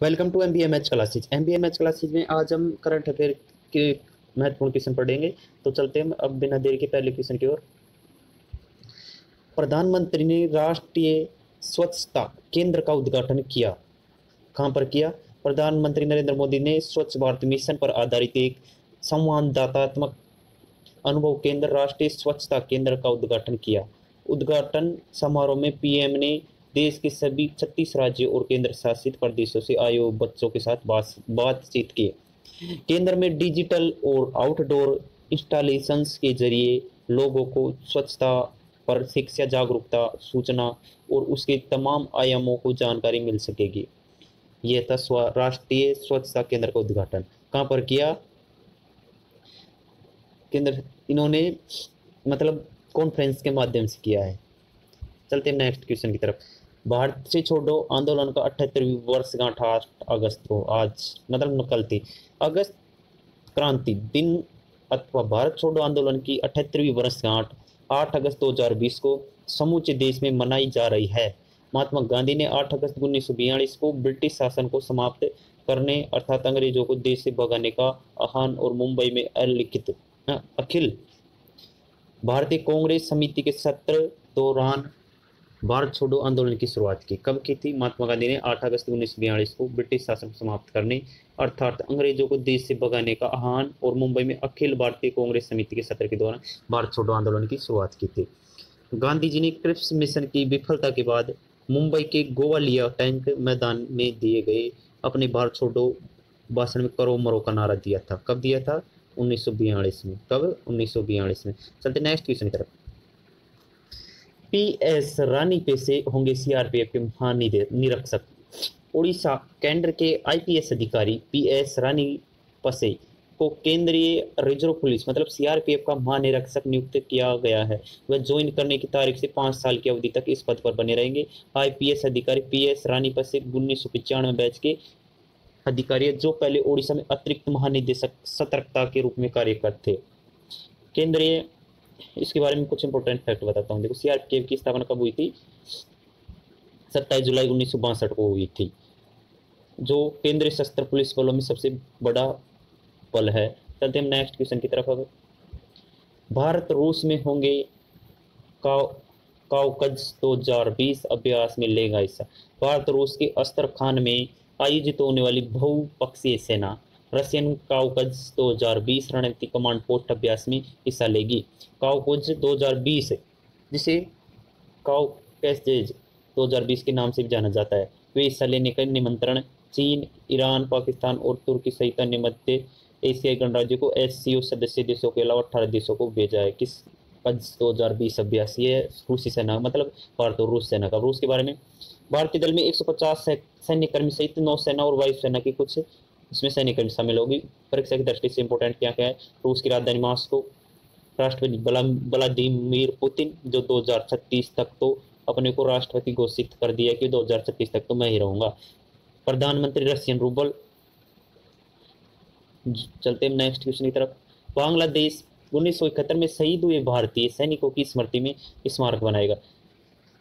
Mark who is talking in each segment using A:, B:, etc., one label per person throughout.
A: Welcome to MBMH classes. MBMH classes में आज हम करंट अफेयर के महत्वपूर्ण क्वेश्चन पढ़ेंगे। तो चलते हैं अब बिना देरी के पहले क्वेश्चन की ओर। प्रधानमंत्री ने राष्ट्रीय स्वच्छता केंद्र का उद्घाटन किया। कहाँ पर किया? प्रधानमंत्री नरेंद्र मोदी ने स्वच्छ भारत मिशन पर आधारित एक संवादात्मक अनुभव केंद्र राष्ट्रीय स्वच्छता केंद्र का उद्घाटन किया। उद्घाटन समारोह में पीएम ने देश के सभी 36 राज्यों और केंद्र शासित प्रदेशों से आए बच्चों के साथ बातचीत की। केंद्र में डिजिटल और आउटडोर इंस्टॉलेशंस के जरिए लोगों को स्वच्छता पर शिक्षा, जागरूकता, सूचना और उसके तमाम आयामों को जानकारी मिल सकेगी। यह था राष्ट्रीय स्वच्छता केंद्र का उद्घाटन। कहाँ पर किया? केंद्र इन्होंने मतलब कॉन्फ्रेंस के माध्यम से किया है। चलते हैं नेक्स्ट क्वेश्चन की तरफ। भारत से छोड़ो आंदोलन का 78वीं वर्षगांठ 8 अगस्त को, आज मतलब कल थी, अगस्त क्रांति दिन अथवा भारत छोड़ो आंदोलन की 78वीं वर्षगांठ 8 अगस्त 2020 को समूचे देश में मनाई जा रही है। महात्मा गांधी ने 8 अगस्त 1942 को ब्रिटिश शासन को समाप्त करने अर्थात अंग्रेजों को देश से भगाने का आह्वान और मुंबई में अखिल भारतीय कांग्रेस समिति के सत्र दौरान भारत छोड़ो आंदोलन की शुरुआत की। कब की थी? महात्मा गांधी ने 8 अगस्त 1942 को ब्रिटिश शासन को समाप्त करने अर्थात अंग्रेजों को देश से भगाने का आह्वान और मुंबई में अखिल भारतीय कांग्रेस समिति के सत्र के दौरान भारत छोड़ो आंदोलन की शुरुआत की थी। गांधी जी ने क्रिप्स मिशन की विफलता के बाद मुंबई के गोवालिया टैंक मैदान में दिए गए अपने भारत छोड़ो भाषण में करो मरो का नारा दिया था। कब दिया था? 1942 में। कब? 1942 में। चलते नेक्स्ट क्वेश्चन की तरफ। पीएस रानी पे से होंगे सीआरपीएफ के महानिरीक्षक। उड़ीसा केंद्र के आईपीएस अधिकारी पीएस रानी पसे को केंद्रीय रिजर्व पुलिस मतलब सीआरपीएफ का महानिरीक्षक नियुक्त किया गया है। वह ज्वाइन करने की तारीख से 5 साल की अवधि तक इस पद पर बने रहेंगे। आईपीएस अधिकारी पीएस रानी पसे 1995 बैच के अधिकारी जो पहले ओडिशा में अतिरिक्त महानिदेशक सतर्कता के रूप में कार्य करते थे। केंद्रीय इसके बारे में कुछ इंपॉर्टेंट फैक्ट बताता हूँ। देखो, सीआरपीएफ की स्थापना कब हुई थी? 27 जुलाई 1962 को हुई थी, जो केंद्रीय सशस्त्र पुलिस बलों में सबसे बड़ा बल है। चलते हम नेक्स्ट क्वेश्चन की तरफ। अब भारत रूस में होंगे काउकज 2020 अभ्यास में लेगा हिस्सा। भारत रूस के अस्तरखान में आयोजित होने वाली बहुपक्षीय सेना रशियन काउकज 2020 रणनीतिक कमांड पोस्ट अभ्यास में हिस्सा लेगी। काउकज 2020 जिसे काउकेसज 2020 के नाम से भी जाना जाता है, वे हिस्सा लेने का निमंत्रण चीन, ईरान, पाकिस्तान और तुर्की सहित अन्य मध्य एशियाई गणराज्यों को एससीओ सदस्य देशों के अलावा 18 देशों को भेजा है। किस कज 2020 अभ्यास? ये रूसी सेना मतलब भारत और रूस सेना का। रूस के बारे में, भारतीय दल में 150 सैन्य कर्मी सहित नौसेना और वायुसेना की कुछ इसमें सैन्य कर्मी शामिल होगी। परीक्षा की दृष्टि से इंपोर्टेंट क्या क्या है? रूस की राजधानी मॉस्को, राष्ट्रपति व्लादिमीर पुतिन जो 2036 तक तो अपने को राष्ट्रपति घोषित कर दिया कि 2036 तक तो मैं ही रहूंगा। प्रधानमंत्री रशियन रूबल। चलते हैं नेक्स्ट क्वेश्चन की तरफ। बांग्लादेश 1971 में शहीद हुए भारतीय सैनिकों की स्मृति में स्मारक बनाएगा।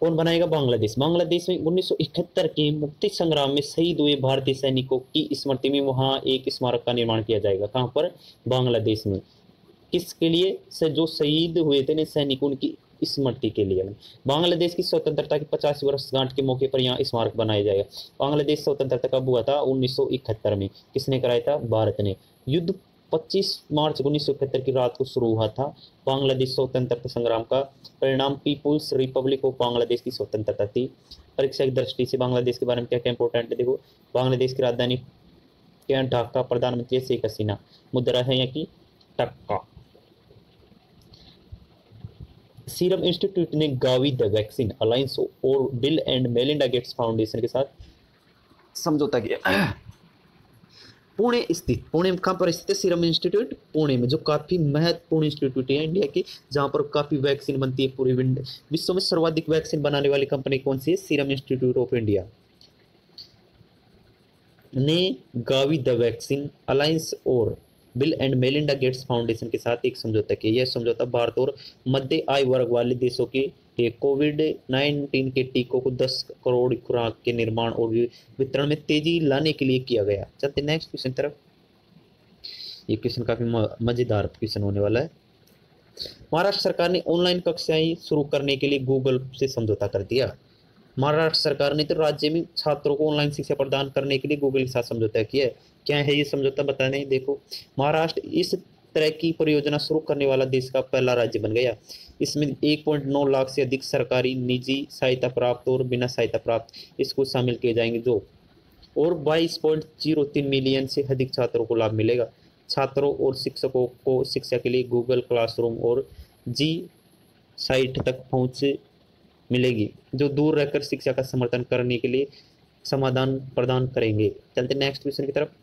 A: कौन बनाएगा? बांग्लादेश। बांग्लादेश में 1971 के मुक्ति संग्राम में शहीद हुए भारतीय सैनिकों की स्मृति में वहां एक स्मारक का निर्माण किया जाएगा। कहां पर? बांग्लादेश में। किसके लिए? से जो शहीद हुए थे सैनिकों की स्मृति के लिए। बांग्लादेश की स्वतंत्रता की 50 वर्षगांठ के मौके पर यहाँ स्मारक बनाया जाएगा। बांग्लादेश स्वतंत्रता कब हुआ था? 1971 में। किसने कराया था? भारत ने। युद्ध 25 मार्च 1971 की रात को शुरू हुआ था। बांग्लादेश स्वतंत्रता संग्राम का परिणाम पीपुल्स रिपब्लिक ऑफ बांग्लादेश की स्वतंत्रता थी। परीक्षा की दृष्टि से बांग्लादेश के बारे में क्या क्या इंपॉर्टेंट है? देखो, बांग्लादेश की राजधानी क्या? ढाका। प्रधानमंत्री शेख हसीना। मुद्रा है यहाँ की टक्का। सीरम इंस्टीट्यूट ने गावी द वैक्सीन अलायंस और bill and Melinda Gates foundation के साथ समझौता किया। पुणे स्थित, पुणे कहाँ पर स्थित है? सीरम इंस्टीट्यूट पुणे में, जो काफी महत्वपूर्ण इंस्टीट्यूट है इंडिया की, जहां पर काफी वैक्सीन बनती है। पूरी विश्व में सर्वाधिक वैक्सीन बनाने वाली कंपनी कौन सी है? सीरम इंस्टीट्यूट ऑफ इंडिया ने गावी द वैक्सीन अलायंस और bill and Melinda Gates foundation के साथ एक समझौता किया। यह समझौता भारत और मध्य आय वर्ग वाले देशों के ये कोविड-19 के टीकों को 10 करोड़ खुराक के निर्माण और वितरण में तेजी लाने के लिए किया गया। चलते नेक्स्ट क्वेश्चन तरफ। ये क्वेश्चन काफी मजेदार क्वेश्चन होने वाला है। महाराष्ट्र सरकार ने ऑनलाइन कक्षाएं शुरू करने के लिए गूगल से समझौता कर दिया। महाराष्ट्र सरकार ने तो राज्य में छात्रों को ऑनलाइन शिक्षा प्रदान करने के लिए गूगल के साथ समझौता किया है। क्या है ये समझौता, बताने देखो। महाराष्ट्र इस तरह की परियोजना शुरू करने वाला देश का पहला राज्य बन गया। इसमें 1.9 लाख से अधिक सरकारी, निजी सहायता प्राप्त और बिना सहायता प्राप्त स्कूल शामिल किए जाएंगे, जो और 22.03 मिलियन से अधिक छात्रों को लाभ मिलेगा। छात्रों और शिक्षकों को शिक्षा के लिए गूगल क्लासरूम और जी साइट तक पहुंच मिलेगी, जो दूर रहकर शिक्षा का समर्थन करने के लिए समाधान प्रदान करेंगे। चलते नेक्स्ट क्वेश्चन की तरफ।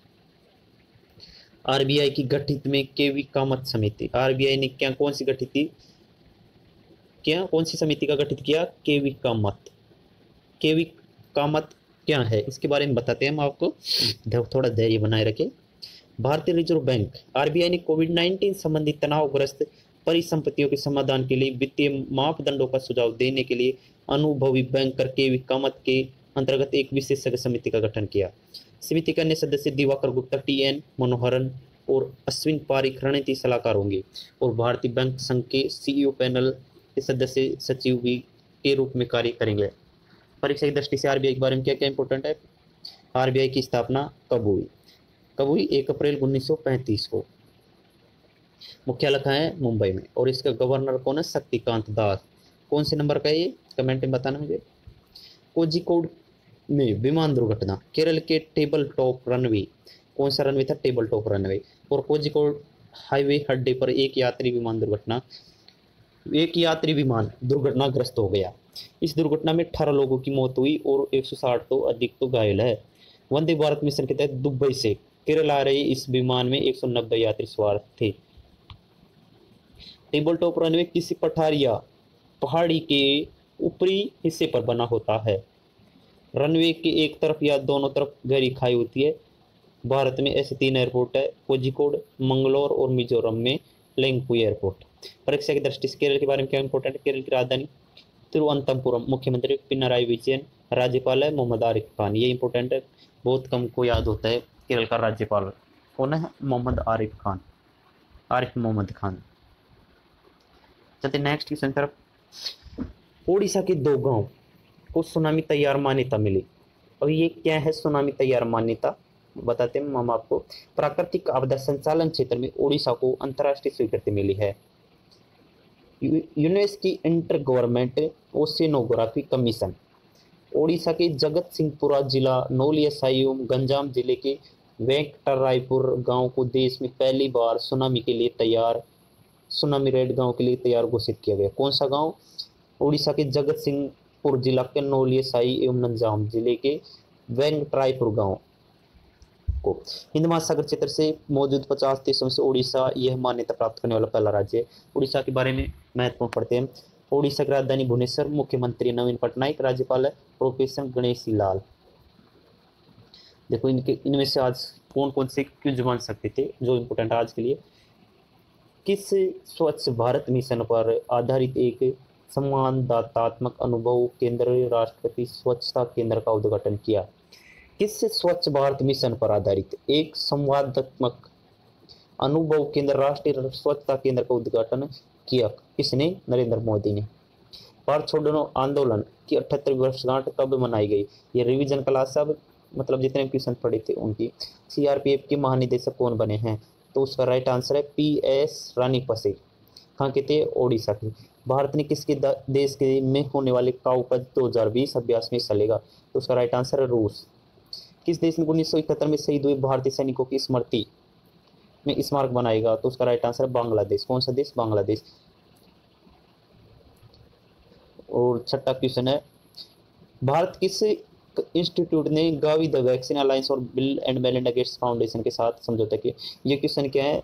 A: आरबीआई की गठित में केवी कामत समिति। आरबीआई ने क्या कौन सी गठित की, क्या कौन सी समिति का गठित किया? केवी कामत। केवी कामत क्या है इसके बारे में बताते हैं हम आपको, थोड़ा धैर्य बनाए रखें। भारतीय रिजर्व बैंक आरबीआई ने कोविड-19 संबंधी तनावग्रस्त परिसंपत्तियों के समाधान के लिए वित्तीय मापदंडों का सुझाव देने के लिए अनुभवी बैंकर केवी कामत के अंतर्गत एक विशेषज्ञ समिति का गठन किया। समिति के अन्य सदस्य दिवाकर गुप्ता, टी.एन. मनोहरन और अश्विन पारिक रणनीति सलाहकार होंगे और भारतीय बैंक संघ के सीईओ पैनल के सदस्य सचिव भी के रूप में कार्य करेंगे। परीक्षा की दृष्टि से आरबीआई के बारे में क्या क्या इंपॉर्टेंट है? आरबीआई की स्थापना कब हुई? 1 अप्रैल 1935 को। मुख्यालय कहाँ है? मुंबई में। और इसका गवर्नर कौन है? शक्तिकांत दास। कौन से नंबर का है ये? कमेंट में बताना मुझे। कोझिकोड में विमान दुर्घटना। केरल के टेबल टॉप रनवे, कौन सा रनवे था? Table top runway. और कोझिकोड हाईवे अड्डे पर एक यात्री विमान दुर्घटनाग्रस्त हो गया। इस दुर्घटना में 18 लोगों की मौत हुई और 160 तो अधिक तो घायल है। वंदे भारत मिशन के तहत दुबई से केरल आ रहे इस विमान में 190 यात्री सवार थे। टेबल टॉप रनवे किसी पठार या पहाड़ी के ऊपरी हिस्से पर बना होता है। रनवे के एक तरफ या दोनों तरफ गहरी खाई होती है। भारत में ऐसे 3 एयरपोर्ट है, कोझिकोड, मंगलोर और मिजोरम में लेंगपू एयरपोर्ट। परीक्षा की दृष्टि से केरल के बारे में क्या इंपॉर्टेंट है? केरल की राजधानी तिरुवनंतपुरम, मुख्यमंत्री पिनराई विजयन, राज्यपाल है मोहम्मद आरिफ खान। ये इंपॉर्टेंट है, बहुत कम को याद होता है। केरल का राज्यपाल कौन है? मोहम्मद आरिफ खान, आरिफ मोहम्मद खान। चलते नेक्स्ट क्वेश्चन तरफ। ओडिशा के 2 गांव को सुनामी तैयार मान्यता मिली। अब ये क्या है सुनामी तैयार मान्यता, बताते हैं हम आपको। प्राकृतिक आपदा संचालन क्षेत्र में ओडिशा को अंतर्राष्ट्रीय स्वीकृति मिली है। यूनेस्को की inter government oceanography commission Odisha के जगत सिंहपुरा जिला, नौलिया सायूम, गंजाम जिले के वेंकटरायपुर गांव को देश में पहली बार सुनामी रेड गांव के लिए तैयार घोषित किया गया। कौन सा गांव? ओडिशा के जगत सिंहपुर जिला के नौलिया साई एवं गंजाम जिले के वेंकटरायपुर गांव को हिंद महासागर क्षेत्र से मौजूद 50 देशों से ओडिशा यह मान्यता प्राप्त करने वाला पहला राज्य है। ओडिशा के बारे में महत्वपूर्ण पढ़ते हैं। ओडिशा की राजधानी भुवनेश्वर, मुख्यमंत्री नवीन पटनायक, राज्यपाल है प्रोफेसर गणेशी लाल। देखो इनमें से आज कौन कौन से क्विज बन सकते थे जो इम्पोर्टेंट आज के लिए। किस स्वच्छ भारत मिशन पर आधारित एक संवादात्मक अनुभव केंद्र राष्ट्रपति स्वच्छता केंद्र का उद्घाटन किया? किस स्वच्छ भारत मिशन पर आधारित एक संवादात्मक अनुभव केंद्र राष्ट्रीय स्वच्छता केंद्र का उद्घाटन किया? किसने? नरेंद्र मोदी ने। भारत छोड़ो आंदोलन की 78वीं वर्षगांठ कब मनाई गई? ये रिवीजन क्लास सब मतलब जितने क्वेश्चन पढ़े थे उनकी। सीआरपीएफ के महानिदेशक कौन बने हैं? तो उसका राइट आंसर है पीएस रानीपसे। कहाँ के थे? ओडिशा के। भारत ने किसके देश के में होने वाले काउपज 2020 अभ्यास में हिस्सा लेगा? तो उसका राइट आंसर है रूस। किस देश में 1971 में शहीद हुए भारतीय सैनिकों की स्मृति में स्मारक बनाएगा? तो उसका राइट आंसर है बांग्लादेश। कौन सा देश? बांग्लादेश। और छठा क्वेश्चन है, भारत किस इंस्टीट्यूट ने गावी द वैक्सीन अलायंस और bill and Melinda Gates foundation के साथ समझौता किया? ये क्वेश्चन क्या है?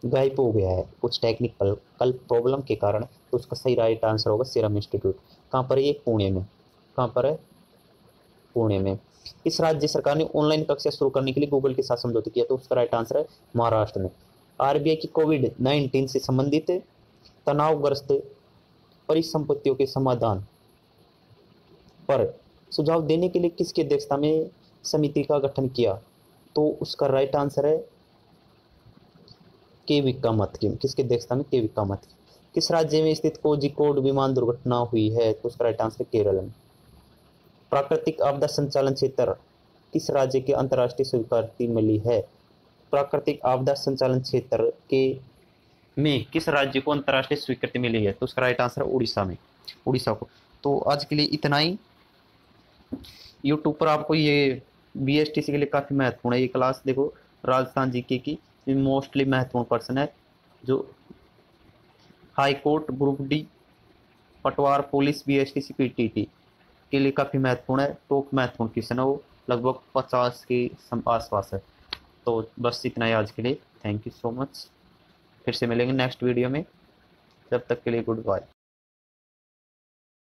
A: गायब हो गया है कुछ टेक्निकल प्रॉब्लम के कारण, तो उसका सही राइट आंसर होगा सीरम इंस्टीट्यूट। कहाँ पर है ये? पुणे में। कहाँ पर है? पुणे में। इस राज्य सरकार ने ऑनलाइन कक्षा शुरू करने के लिए गूगल के साथ समझौता किया? तो उसका राइट आंसर है महाराष्ट्र में। आरबीआई की कोविड-19 से संबंधित तनावग्रस्त परिसंपत्तियों के समाधान पर सुझाव देने के लिए किसकी अध्यक्षता में समिति का गठन किया? तो उसका राइट आंसर है के विक्रमादित्य। किसकी अध्यक्षता में? के विक्रमादित्य। किस राज्य में स्थित कोझिकोड विमान दुर्घटना हुई है? तो उसका राइट आंसर केरल में। प्राकृतिक आपदा संचालन क्षेत्र किस राज्य के अंतर्राष्ट्रीय स्वीकृति मिली है? प्राकृतिक आपदा संचालन क्षेत्र के में किस राज्य को अंतर्राष्ट्रीय स्वीकृति मिली है? तो उसका राइट आंसर उड़ीसा में, उड़ीसा को। तो आज के लिए इतना ही। यूट्यूब पर आपको ये BSTC के लिए काफ़ी महत्वपूर्ण है ये क्लास। देखो राजस्थान जीके की मोस्टली महत्वपूर्ण पर्सन है, जो हाई कोर्ट, ग्रुप डी, पटवार, पुलिस, BSTC, PTT के लिए काफ़ी महत्वपूर्ण है। तो महत्वपूर्ण क्वेश्चन है वो, लगभग 50 के आसपास है। तो बस इतना ही आज के लिए। Thank you so much. फिर से मिलेंगे नेक्स्ट वीडियो में, तब तक के लिए गुड बाय।